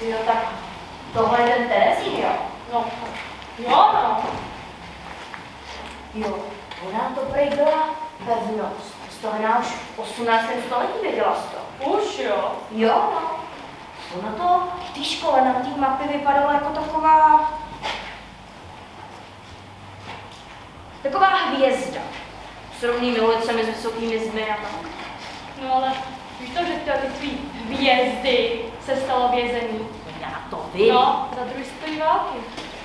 Jo, tak tohle je ten Terezín, jo? No, jo, no. Jo, ona to prej byla pevnost. Stolená už v 18. století, věděla jsi to? Už jo. Jo, no. Ono to v té škole na té mapě vypadalo jako taková hvězda. S rovnými ulicemi, s vysokými zdmi a tak. No ale víš to, že ty tvý hvězdy se stalo vězení? Já to vím. No, za druhé světové války.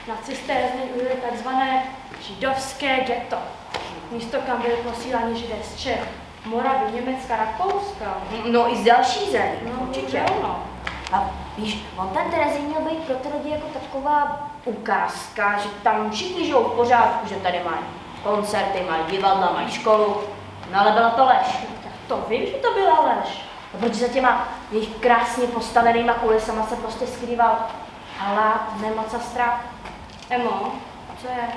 Nacisté změnili takzvané židovské ghetto. Místo, kam byli posíláni židé z Čech, Moravy, Německa, Rakouska. No i z další zemí, No, určitě. no. A víš, on ten Terezín měl být pro ty lidi jako taková ukázka, že tam všichni žijou v pořádku, že tady mají koncerty, mají divadla, mají školu. No ale byla to lež. Tak to vím, že to byla lež. A protože za těma jejich krásně postavenýma kulisama se prostě skrýval hlad, nemoc a strach. Emo, co je?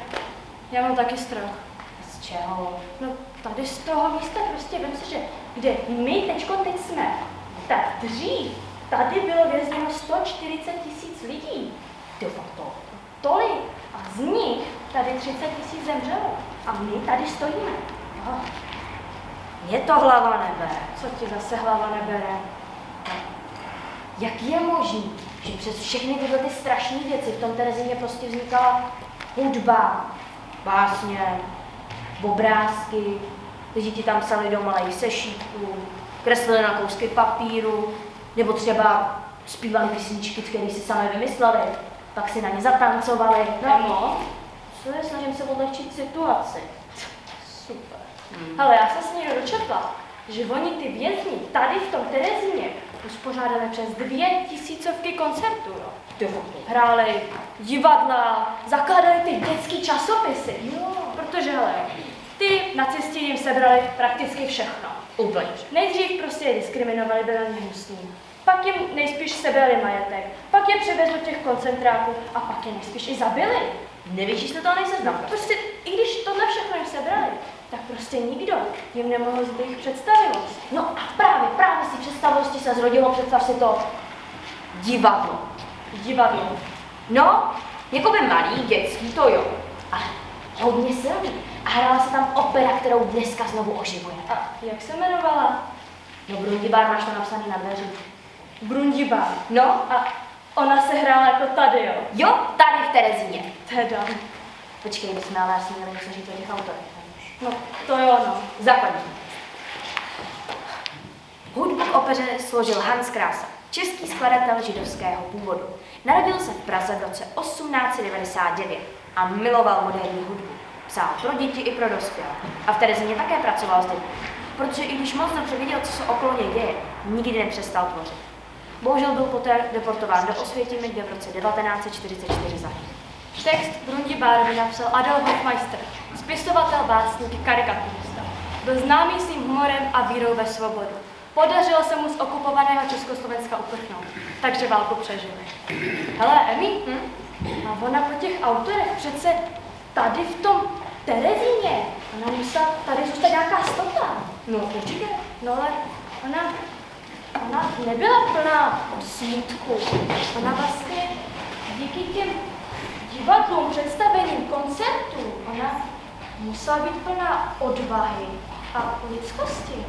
Já mám taky strach. Z čeho? No tady z toho místa prostě vem si, že kde my teď jsme, tak dřív tady bylo vězněno 140 000 lidí. Ty fakt to. Tolik. A z nich tady 30 000 zemřelo. A my tady stojíme. Jo. Je to hlava nebere. Co ti zase hlava nebere? Jak je možné, že přes všechny tyhle ty strašné věci v tom Terezíně prostě vznikala hudba, básně, obrázky, lidi ti tam psali do malých sešítků, kreslili na kousky papíru, nebo třeba zpívali písničky, které si sami vymysleli, pak si na ně zatancovali. No, Co je, snažím se odlehčit situaci. super. Hele, já jsem se někdo dočetla, že oni ty vězni tady v tom Terezíně uspořádali přes 2000 koncertů. Jo. Ty fakt. Hráli divadla, zakládali ty dětský časopisy. Jo. Protože, hele, ty nacisti jim sebrali prakticky všechno. Úplně. Nejdřív prostě je diskriminovali, byli hnusní. Pak jim nejspíš sebrali majetek, pak je převezli do těch koncentráků a pak je nejspíš i zabili. Nevíš, že to nejseznam. Prostě, i když tohle všechno jim sebrali, tak prostě nikdo jim nemohl zbýt jejich představivost. No a právě z té představivosti se zrodilo, představ si to, divadlo. Divadlo. No, jako by malý, dětský, to jo, ale hodně silný. A hrála se tam opera, kterou dneska znovu oživuje. A jak se jmenovala? No, Brundibár máš to napsaný na dveřích. Brundibár. No, A ona se hrála jako tady, jo? jo, tady v Terezíně. Teda. Počkej, bychom ale asi měli něco říct o těch autorech. No, to jo, no. Základní. Hudbu k opeře složil Hans Krása, český skladatel židovského původu. Narodil se v Praze v roce 1899 a miloval moderní hudbu. Psal pro děti i pro dospělé. A v Terezíně také pracoval s dětmi, protože i když moc dobře viděl, co se okolo něj děje, nikdy nepřestal tvořit. Bohužel byl poté deportován do Osvětimi, kde v roce 1944 zahynul. Text Brundibárovi napsal Adolf Hofmeister, spisovatel, básník, karikaturista. Byl známý svým humorem a vírou ve svobodu. Podařilo se mu z okupovaného Československa uprchnout, takže válku přežil. Hele, Emi, a ona po těch autorech přece tady v tom Terezíně, ona musela tady zůstat nějaká stopka. No, určitě. No ale ona nebyla plná smutku. Ona vlastně díky těm divadlům, představením, koncertů, ona musela být plná odvahy a lidskosti.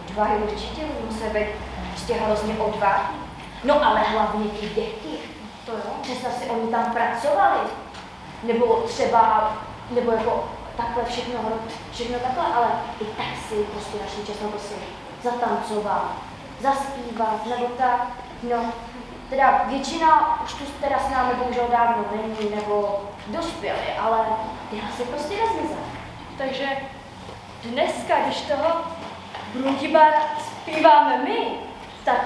Odvahy určitě musí být prostě hrozně odvážný. No ale hlavně ty děti. To jo. Představ si, oni tam pracovali. Nebo třeba, nebo jako takhle všechno takhle, ale i tak si prostě našli čas na to si zatancovat, zaspívat, nebo tak. No, teda většina už tu teda s námi bohužel dávno není, nebo dospěli, ale ty hlasy prostě nezmizely. Takže dneska, když toho Brundibára zpíváme my, tak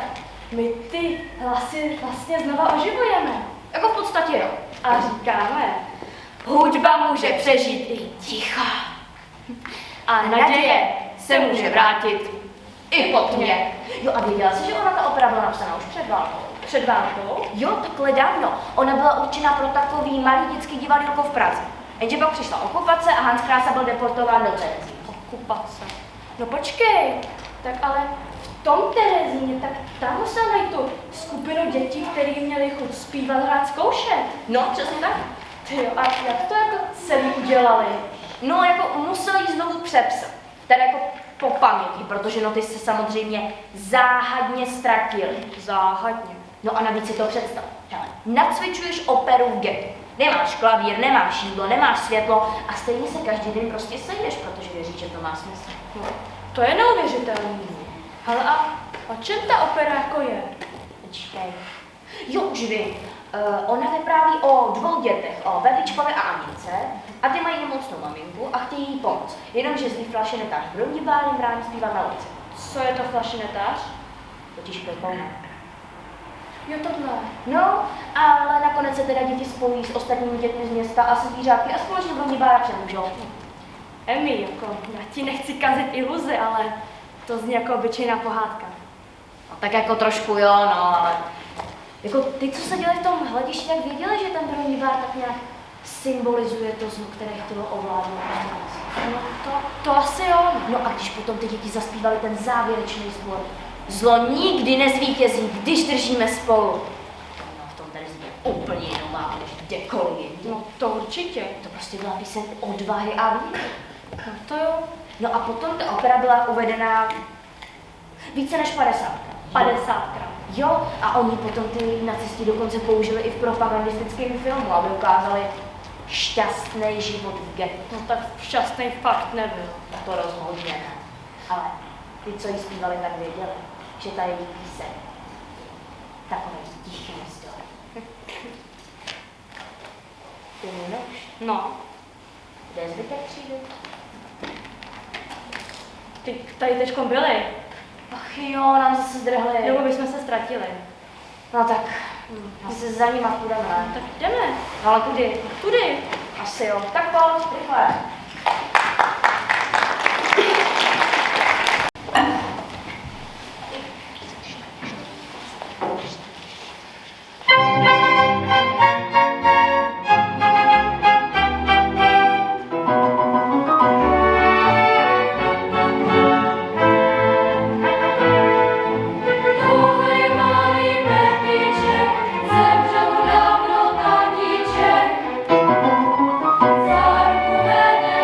my ty hlasy vlastně znova oživujeme. Jako v podstatě jo. A říkáme, Hudba může přežít i ticha. a naděje se může vrátit I po tmě. Jo, a věděla jsi, že ona ta opera byla napsaná už před válkou? před válkou. Jo, takhle dávno. Ona byla určená pro takový malý dětský divadýlko v Praze. Jenže pak přišla okupace a Hans Krása byl deportován do Terezína. Okupace. No počkej, tak ale v tom Terezíně, tak tam musel najít tu skupinu dětí, které měly chuť zpívat, hrát, zkoušet. No, přesně tak. Tyjo, a jak to jako celý udělali? No, jako museli ji znovu přepsat. Teda jako po paměti, protože noty se samozřejmě záhadně ztratily. Záhadně. No a navíc si to představ. Hele, nacvičuješ operu v ghettu. Nemáš klavír, nemáš jídlo, nemáš světlo a stejně se každý den prostě sejdeš, protože věříš, že to má smysl. No, to je neuvěřitelný. Hele, a o čem ta opera jako je? Počkej. Jo, už vím. Ona vypráví o 2 dětech, o Vedličkovi a Anice, a ty mají nemocnou maminku a chtějí jí pomoct. Jenomže zlý flašenetář Brondibár jim brání zpívat na ulici. Co je to flašenetář? Totiž Pepona. Jo, tohle. No, ale nakonec se teda děti spojí s ostatními dětmi z města a se zvířátky a společně Brondibára přemůžou. Emi, jako, já ti nechci kazit iluzi, ale to zní jako obyčejná pohádka. No, tak jako trošku jo, no, ale jako ty, co se děli v tom hledišti, tak věděli, že ten Brondibár tak nějak symbolizuje to zlo, které chtělo ovládnout. No, to asi jo. No a když potom ty děti zaspívali ten závěrečný sbor, zlo nikdy nezvítězí, když držíme spolu. No v tom tady je úplně jinou než kdekoliv. No, to určitě. To prostě byla píseň odvahy a víry. No, to jo. No a potom ta opera byla uvedená více než 50. 50krát. Jo, a oni potom ty nacisti dokonce použili i v propagandistickém filmu, aby ukázali šťastný život v ghettu. No tak šťastný fakt nebyl. To rozhodně ne. Ale ty, co jí zpívali, tak věděli, že ta její píseň takový tichý story. Ty Ninoš, No, kde je zbytek třídy? ty tady teďkom byli. Ach jo, nám zase zdrhli. Nebo bychom se ztratili. No tak, se za nima půjdeme. Tak jdeme. No ale kudy? Tudy. Asi jo. Tak pojď, rychle. Zemřel dávno tatíček, zárku vede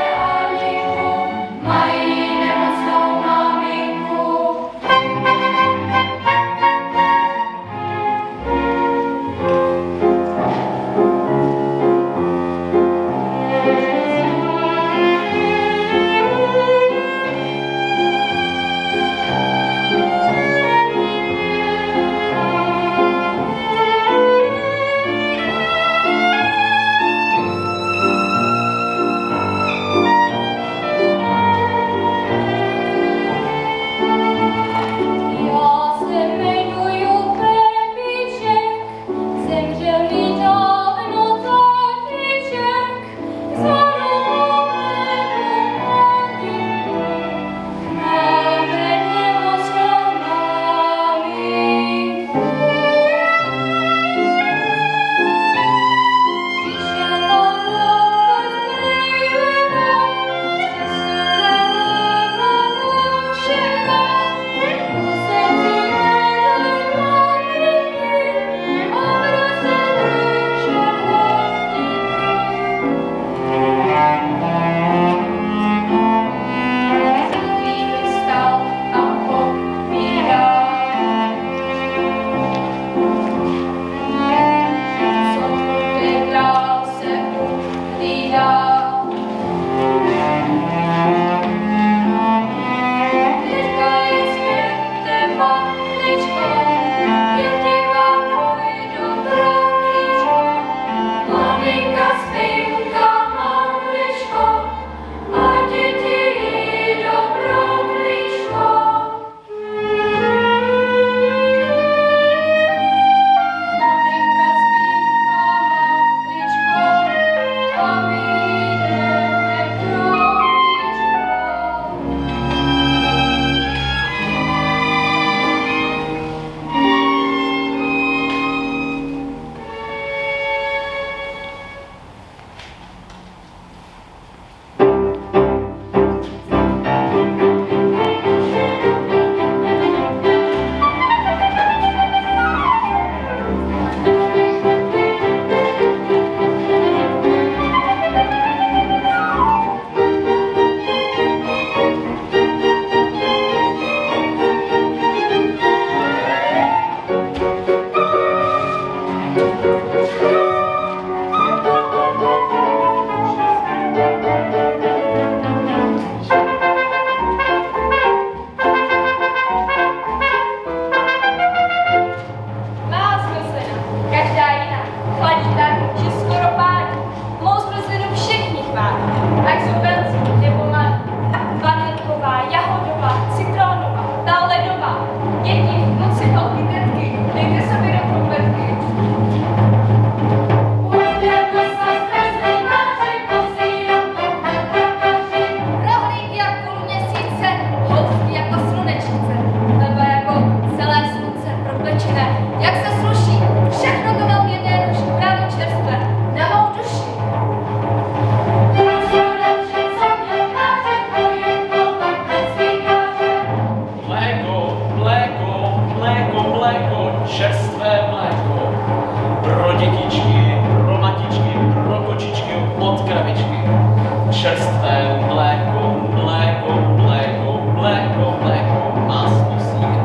čerstvé mléko. Pro dětičky, pro matičky, pro kočičky, od kravičky. Čerstvé mléko, mléko, mléko, mléko, mléko, máslo, sýr.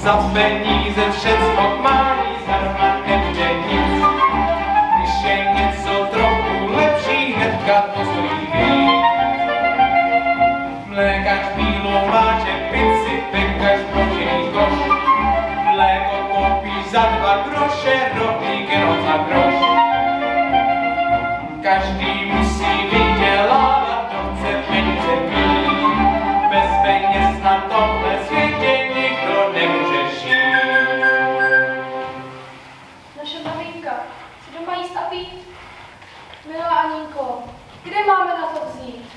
Za peníze všecko mají, zdarma nebude nic. Když je něco trochu lepší, hnedka to stojí víc. Mlékač bílou máče, pici, pekač plošený koš. Mléko koupíš za 2 groše, rohlík jenom za groš. Každý musí vydělávat, kdo chce peníze mít. Bez peněz na tomhle světě nikdo nemůže žít. Naše maminka si doma jíst a pít. Milá Aninko, kde máme na to vzít?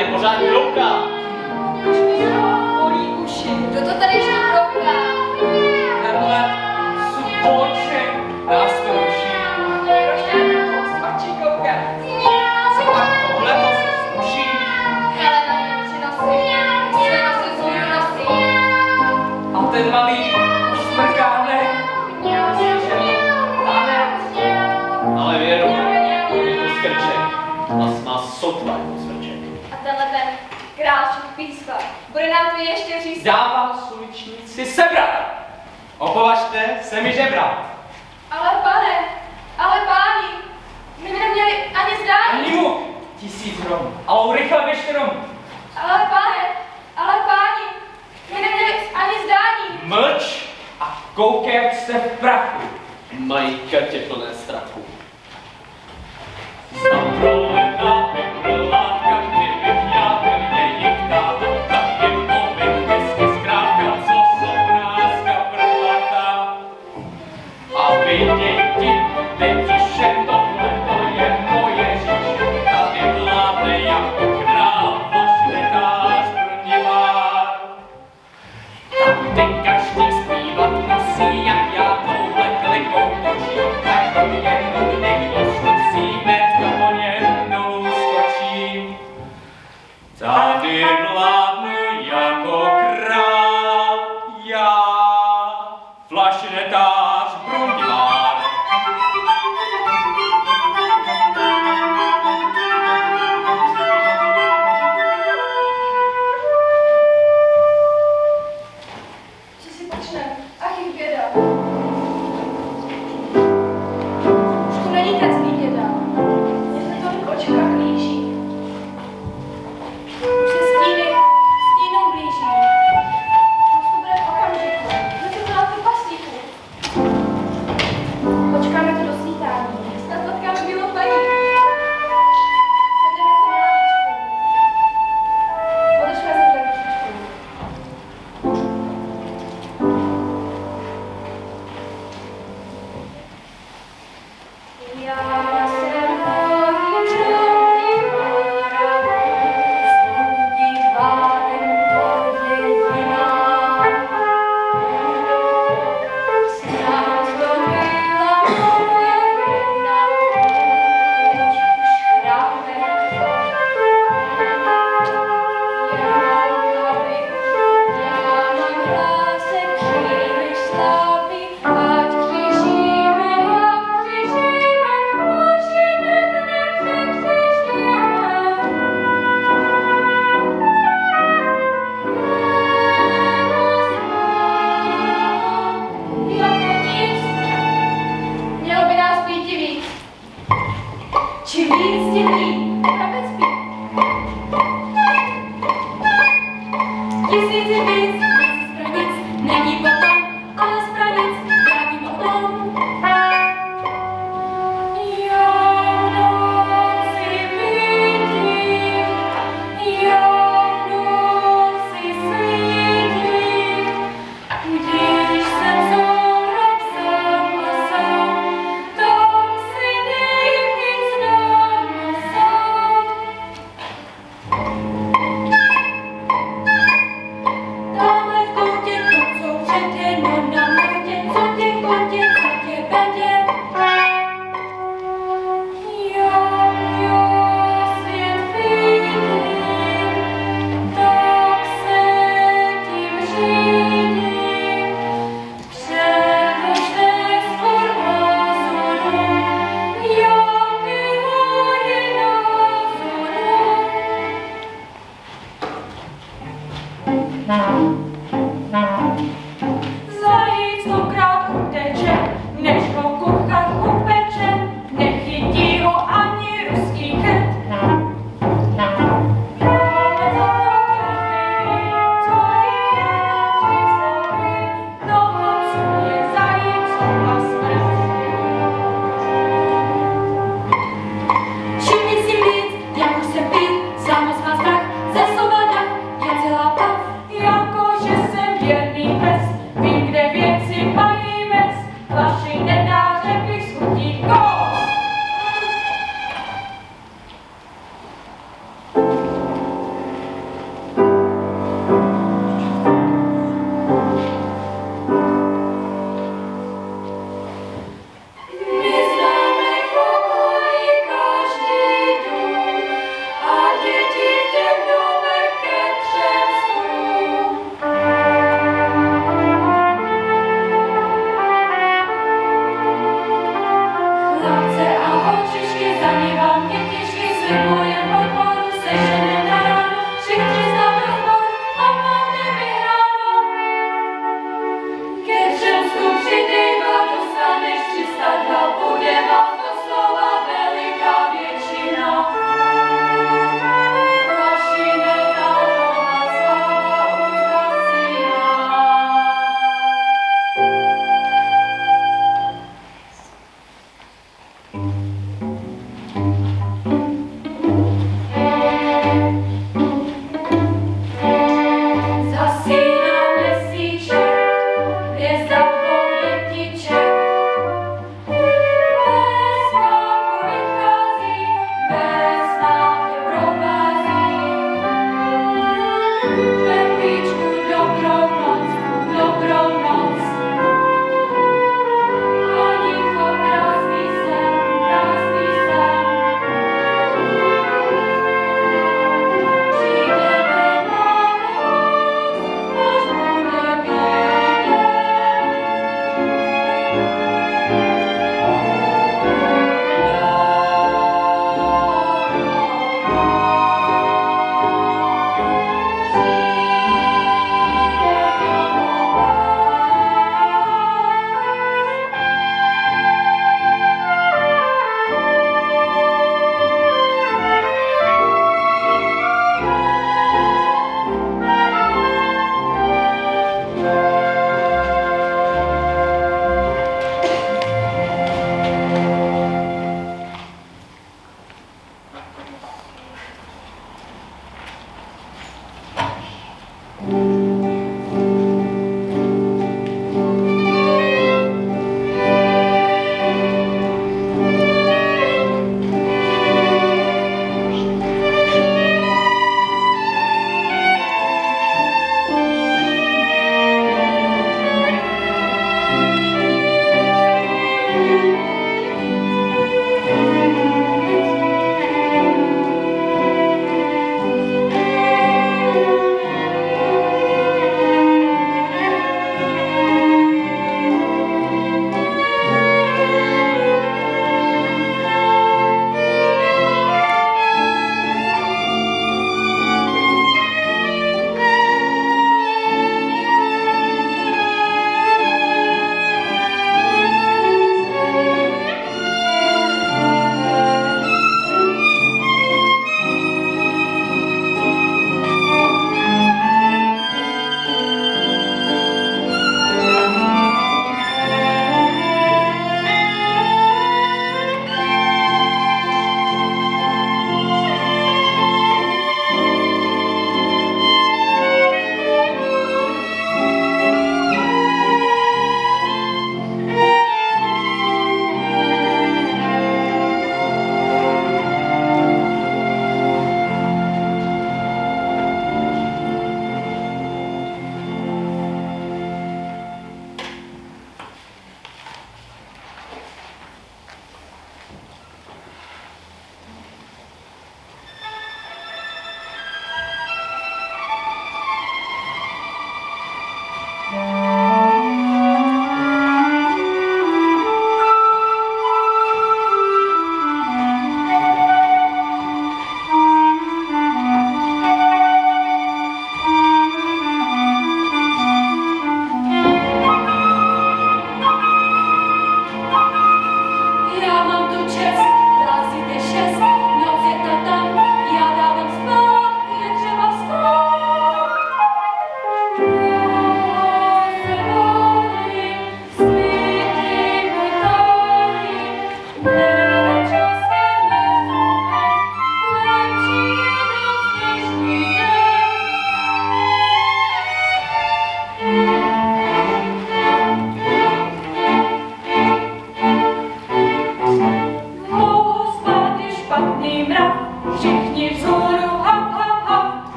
tady pořád krouká. Bolí uši. Kdo to tady ještě krouká? Tenhle suboček nás to ruší. Svačí kouká. Co pak tohle to se zruší? Helena mě přinosí. Své nosy svůj nosí. A ten malý usmrkánek. Ale věru, je to skrček. A má sotva jako skrček. A tenhle ten kráček písla. Bude nám to ještě říct. Dávám suličníci sebrat. Opovažte se mi žebrat. Ale páni, my by neměli ani zdání. Ani mu 1000 rom. Ale rychle běžte domů. Ale páni, my neměli ani zdání. Mlč a koukej, jak jste v prachu. Mají krtě plné strachu. Zaprolena vybrlátka, kdybych já byl jejich táta, tak jim povím hezky zkrátka, co jsou nás kaprlata. A vy děti, dětiše, tohle to je moje říše, tady vládne jako král váš rytář Brnivár. Tady každý zpívat musí, jak já touhle klikou točí, tak to jenom někdo zkusí, hned to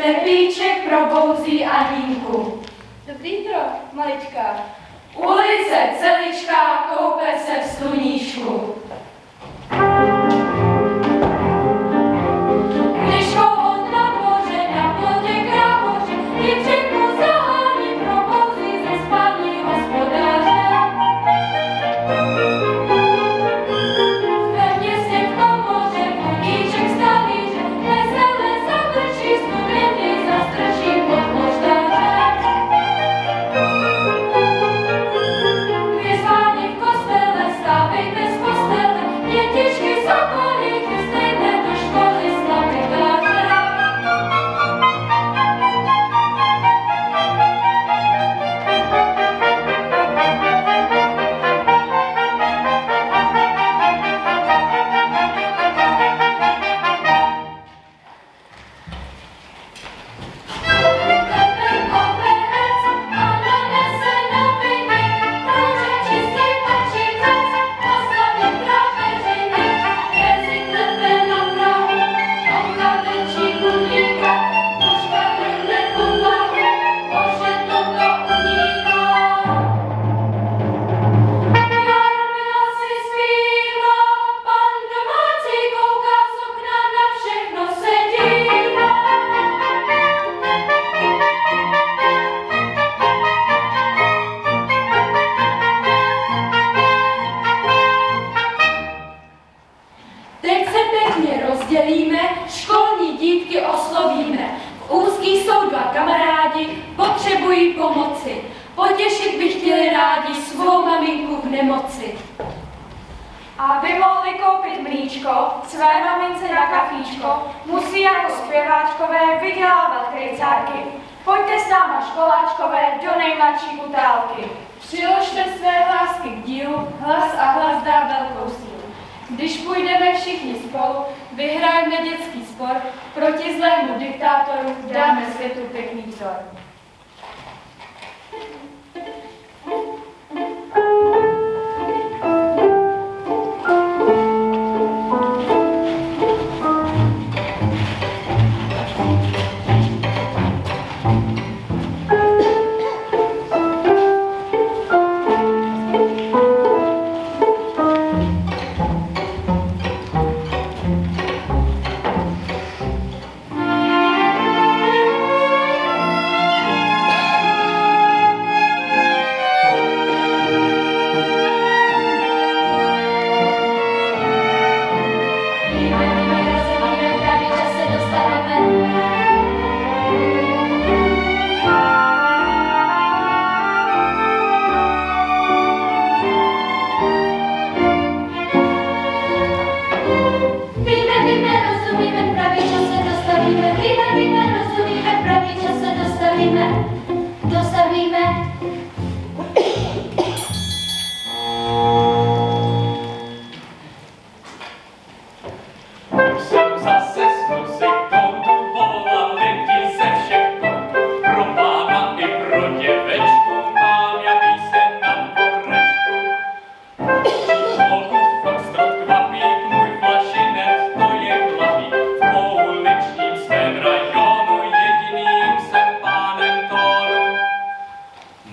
Pepíček probouzí Anínku. Dobrý jitro, malička. Ulice celičká koupe se v sluníčku. Když kohot na dvoře, na plotě krávoře, děvčenku zahání probouzí ze spání hospodáře. Ve městě v komoře, koníček z talíře, vesele zavrčí studenty, zastrčí pod poštáře. Vyzvání v kostele, stávejte z postele, dětičky sokolí, chystejte do školy slavikáře. Operec a nanese noviny, růže čistý počítač, postaví trapeřiny, jezik klepe na prahu, oka večí budíka, puška vrhne podlahu, bože toto uniká. Jarmila si zpívá, pan domácí kouká z okna, na všechno se dívá. Teď se pěkně rozdělíme, školní dítky oslovíme. V úzkých jsou dva kamarádi, potřebují pomoci. Potěšit by chtěli rádi svou maminku v nemoci. Aby mohli koupit mlíčko své mamince na kafíčko, musí jako zpěváčkové vydělávat krejcárky. Pojďte s náma školáčkové do nejmladší utálky. Přiložte své hlásky k dílu, hlas a hlas dá velkou sílu. Když půjdeme všichni spolu, vyhrajeme dětský spor, proti zlému diktátoru dáme světu pěkný vzor.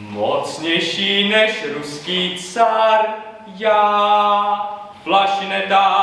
Mocnější než ruský car, já, flašineta